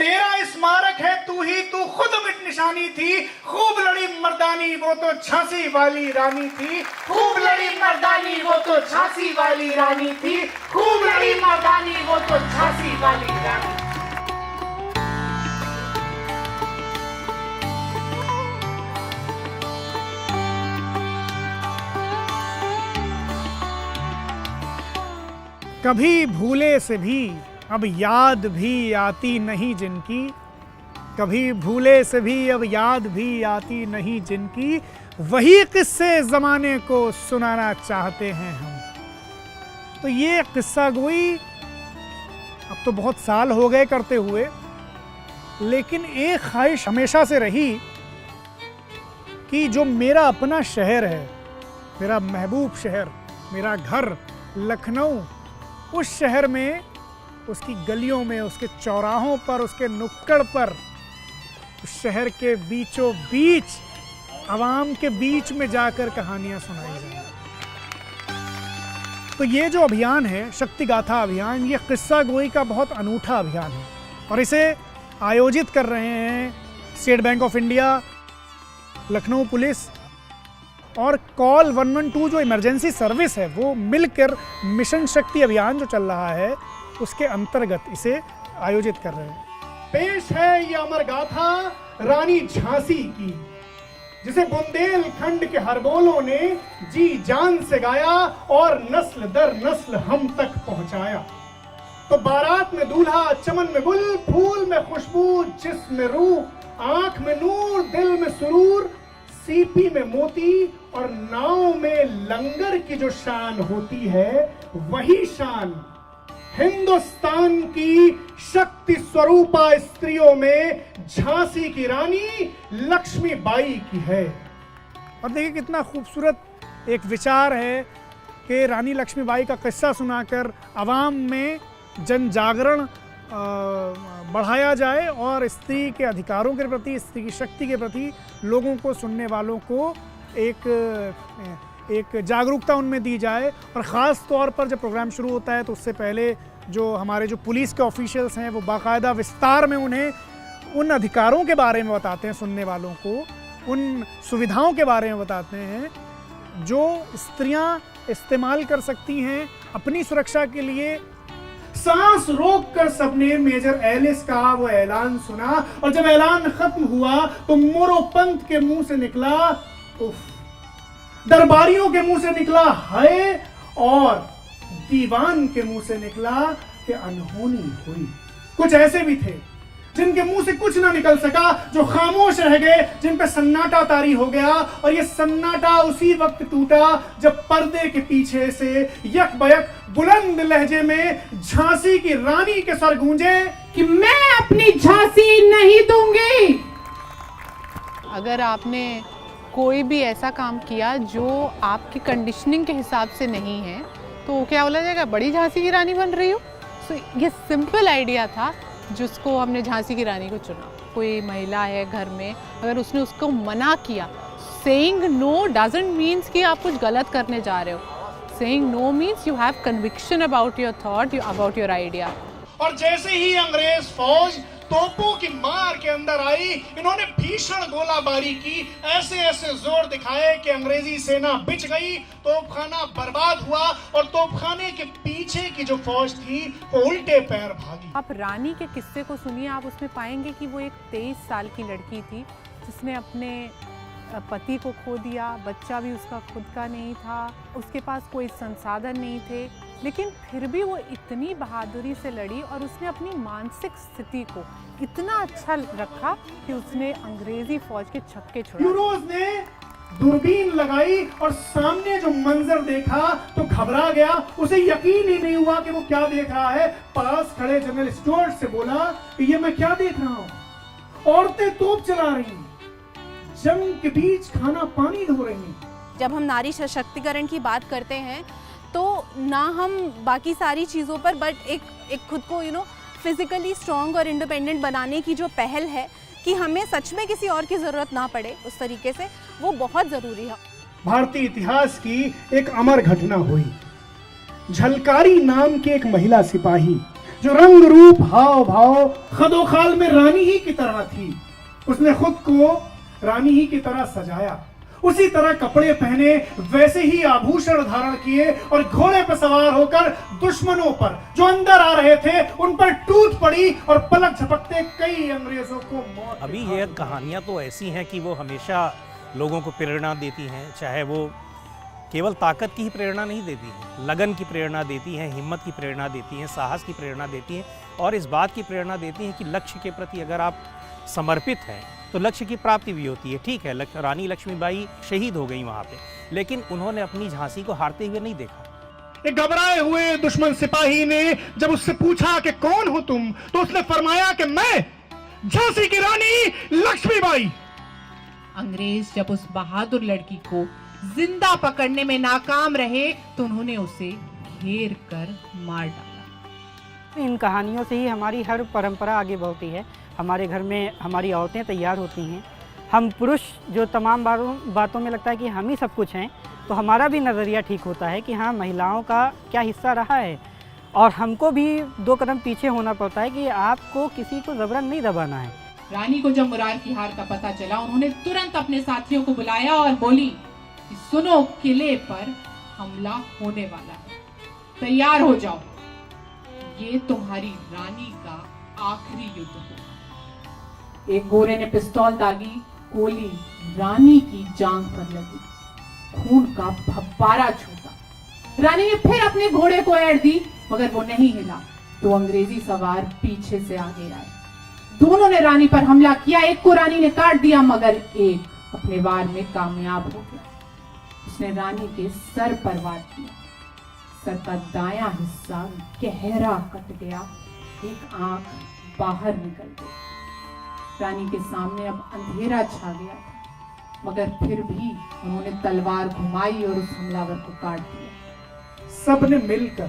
तेरा स्मारक है तू ही तू खुद मिट निशानी थी, खूब लड़ी मर्दानी वो तो झांसी वाली रानी थी, खूब लड़ी मर्दानी वो तो झांसी वाली रानी थी, खूब लड़ी मर्दानी वो तो झांसी वाली रानी। कभी भूले से भी अब याद भी आती नहीं जिनकी, कभी भूले से भी अब याद भी आती नहीं जिनकी, वही किस्से ज़माने को सुनाना चाहते हैं हम। तो ये किस्सा गोई अब तो बहुत साल हो गए करते हुए, लेकिन एक ख्वाहिश हमेशा से रही कि जो मेरा अपना शहर है, मेरा महबूब शहर, मेरा घर लखनऊ, उस शहर में, उसकी गलियों में, उसके चौराहों पर, उसके नुक्कड़ पर, उस शहर के बीचों बीच, आवाम के बीच में जाकर कहानियां सुनाई जाएं। तो ये जो अभियान है, शक्ति गाथा अभियान, ये किस्सा गोई का बहुत अनूठा अभियान है और इसे आयोजित कर रहे हैं state bank of India, Lucknow police और कॉल 112 जो इमरजेंसी सर्विस है, वो मिलकर मिशन शक्ति अभियान जो चल रहा है उसके अंतर्गत इसे आयोजित कर रहे हैं। पेश है ये अमर गाथा रानी झांसी की, जिसे बुंदेलखंड के हरबोलों ने जी जान से गाया और नस्ल दर नस्ल हम तक पहुंचाया। तो बारात में दूल्हा, चमन में गुल, फूल में खुशबू, जिस्म में रूह, आंख में नूर, दिल में सुरूर, सीपी में मोती और नाव में लंगर की जो शान होती है, वही शान हिंदुस्तान की शक्ति स्वरूपा स्त्रियों में झांसी की रानी लक्ष्मीबाई की है। और देखिए कितना खूबसूरत एक विचार है कि रानी लक्ष्मीबाई का किस्सा सुनाकर आवाम में जन जागरण बढ़ाया जाए और स्त्री के अधिकारों के प्रति, स्त्री की शक्ति के प्रति लोगों को, सुनने वालों को एक जागरूकता उनमें दी जाए। और ख़ास तौर पर जब प्रोग्राम शुरू होता है तो उससे पहले जो हमारे जो पुलिस के ऑफिशियल्स हैं वो बाकायदा विस्तार में उन्हें उन अधिकारों के बारे में बताते हैं, सुनने वालों को उन सुविधाओं के बारे में बताते हैं जो स्त्रियां इस्तेमाल कर सकती हैं अपनी सुरक्षा के लिए। सांस रोककर सबने मेजर एलिस का वो ऐलान सुना और जब ऐलान खत्म हुआ तो मोरोपंत के मुंह से निकला उफ, दरबारियों के मुंह से निकला हाय और दीवान के मुंह से निकला कि अनहोनी हुई। कुछ ऐसे भी थे जिनके मुंह से कुछ ना निकल सका, जो खामोश रह गए, जिन पे सन्नाटा तारी हो गया। और ये सन्नाटा उसी वक्त टूटा जब पर्दे के पीछे से यक बयक बुलंद लहजे में झांसी की रानी के स्वर गूंजे कि मैं अपनी झांसी नहीं दूंगी। अगर आपने कोई भी ऐसा काम किया जो आपकी कंडीशनिंग के हिसाब से नहीं है तो क्या बोला जाएगा, बड़ी झांसी की रानी बन रही हो। सो ये सिंपल आइडिया था जिसको हमने झांसी की रानी को चुना। कोई महिला है घर में, अगर उसने उसको मना किया, सेइंग नो डजंट मीन्स कि आप कुछ गलत करने जा रहे हो। Saying no means you have conviction about your thought, about your idea. और जैसे ही अंग्रेज फौज तोपों की मार के अंदर आई, इन्होंने भीषण गोलाबारी की, ऐसे ऐसे जोर दिखाए कि अंग्रेजी सेना बिछ गई, तोपखाना बर्बाद हुआ और तोपखाने के पीछे की जो फौज थी वो उल्टे पैर भागी। आप रानी के किस्से को सुनिए, आप उसमें पाएंगे कि वो एक 23 साल की लड़की थी जिसने अपने पति को खो दिया, बच्चा भी उसका खुद का नहीं था, उसके पास कोई संसाधन नहीं थे, लेकिन फिर भी वो इतनी बहादुरी से लड़ी और उसने अपनी मानसिक स्थिति को इतना अच्छा रखा कि उसने अंग्रेजी फौज के छक्के छुड़ा। यूरोज ने दूरबीन लगाई और सामने जो मंजर देखा तो घबरा गया, उसे यकीन ही नहीं हुआ कि वो क्या देख रहा है। पास खड़े जनरल स्टुअर्ट से बोला कि ये मैं क्या देख रहा हूँ, औरतें तोप चला रही, जंग के बीच खाना पानी धो रही। जब हम नारी सशक्तिकरण की बात करते हैं तो ना हम बाकी सारी चीज़ों पर बट एक खुद को फिजिकली स्ट्रॉन्ग और इंडिपेंडेंट बनाने की जो पहल है कि हमें सच में किसी और की ज़रूरत ना पड़े, उस तरीके से वो बहुत ज़रूरी है। भारतीय इतिहास की एक अमर घटना हुई। झलकारी नाम की एक महिला सिपाही जो रंग रूप हाव भाव खदोखाल में रानी ही की तरह थी। उसने खुद को रानी ही की तरह सजाया, उसी तरह कपड़े पहने, वैसे ही आभूषण धारण किए और घोड़े पर सवार होकर दुश्मनों पर जो अंदर आ रहे थे उन पर टूट पड़ी और पलक झपकते कई अंग्रेजों को मौत। अभी ये कहानियाँ तो ऐसी हैं कि वो हमेशा लोगों को प्रेरणा देती हैं, चाहे वो केवल ताकत की ही प्रेरणा नहीं देती हैं, लगन की प्रेरणा देती हैं, हिम्मत की प्रेरणा देती हैं, साहस की प्रेरणा देती हैं और इस बात की प्रेरणा देती हैं कि लक्ष्य के प्रति अगर आप समर्पित हैं तो लक्ष्य की प्राप्ति भी होती है। ठीक है, रानी लक्ष्मीबाई शहीद हो गई वहाँ पे, लेकिन उन्होंने अपनी झांसी को हारते हुए नहीं देखा। एक घबराए हुए दुश्मन सिपाही ने जब उससे पूछा कि कौन हो तुम, तो उसने फरमाया कि मैं झांसी की रानी लक्ष्मीबाई। अंग्रेज जब उस बहादुर लड़की को जिंदा पकड़ने में नाकाम रहे तो उन्होंने उसे घेर कर मार डाला। इन कहानियों से ही हमारी हर परंपरा आगे बढ़ती है। हमारे घर में हमारी औरतें तैयार होती हैं, हम पुरुष जो तमाम बातों में लगता है कि हम ही सब कुछ हैं, तो हमारा भी नज़रिया ठीक होता है कि हाँ, महिलाओं का क्या हिस्सा रहा है और हमको भी 2 कदम पीछे होना पड़ता है कि आपको किसी को ज़बरन नहीं दबाना है। रानी को जब मुरार की हार का पता चला, उन्होंने तुरंत अपने साथियों को बुलाया और बोली कि सुनो, किले पर हमला होने वाला है, तैयार हो जाओ, ये तुम्हारी रानी का आखिरी युद्ध होगा। एक गोरे ने पिस्तौल दागी, गोली रानी की जांघ पर लगी, खून का फव्वारा छूटा। रानी ने फिर अपने घोड़े को ऐड़ दी, मगर वो नहीं हिला तो अंग्रेजी सवार पीछे से आगे आए। दोनों ने रानी पर हमला किया, एक को रानी ने काट दिया मगर एक अपने वार में कामयाब हो गया। उसने रानी के सर पर वार किया, सर का दायां हिस्सा गहरा कट गया, एक आंख बाहर निकल गई। रानी के सामने अब अंधेरा छा गया था, मगर फिर भी उन्होंने तलवार घुमाई और उस हमलावर को काट दिया। सबने मिलकर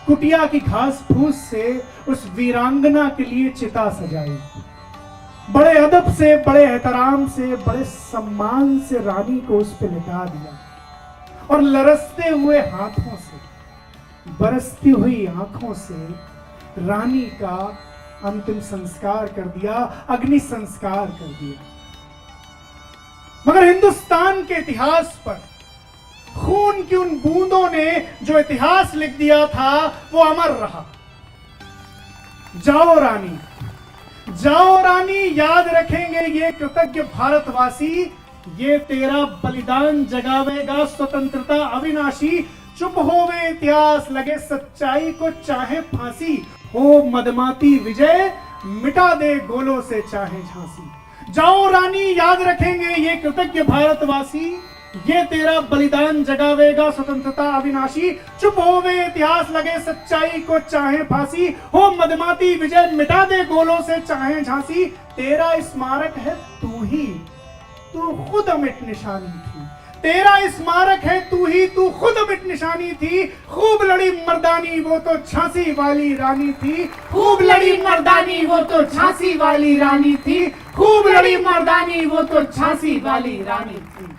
कुटिया की घास फूस से उस वीरांगना के लिए चिता सजाई। बड़े अदब से, बड़े एहतराम से, बड़े सम्मान से रानी को उस पर लिटा दिया और लरसते हुए हाथों से, बरसती हुई आंखों से रानी का अंतिम संस्कार कर दिया, अग्नि संस्कार कर दिया। मगर हिंदुस्तान के इतिहास पर खून की उन बूंदों ने जो इतिहास लिख दिया था वो अमर रहा। जाओ रानी, जाओ रानी, याद रखेंगे ये कृतज्ञ भारतवासी, ये तेरा बलिदान जगावेगा स्वतंत्रता अविनाशी। चुप होवे इतिहास, लगे सच्चाई को चाहे फांसी, हो मदमाती विजय, मिटा दे गोलों से चाहे झांसी। जाओ रानी, याद रखेंगे ये कृतज्ञ भारतवासी, ये तेरा बलिदान जगावेगा स्वतंत्रता अविनाशी। चुप होवे इतिहास, लगे सच्चाई को चाहे फांसी, हो मदमाती विजय, मिटा दे गोलों से चाहे झांसी। तेरा स्मारक है तू ही, तू खुद अमिट निशानी थी। तेरा स्मारक है तू ही, तू खुद अमिट निशानी थी। खूब लड़ी मर्दानी वो तो झांसी वाली रानी थी, खूब लड़ी मर्दानी वो तो झांसी वाली रानी थी, खूब लड़ी मर्दानी वो तो झांसी वाली रानी थी।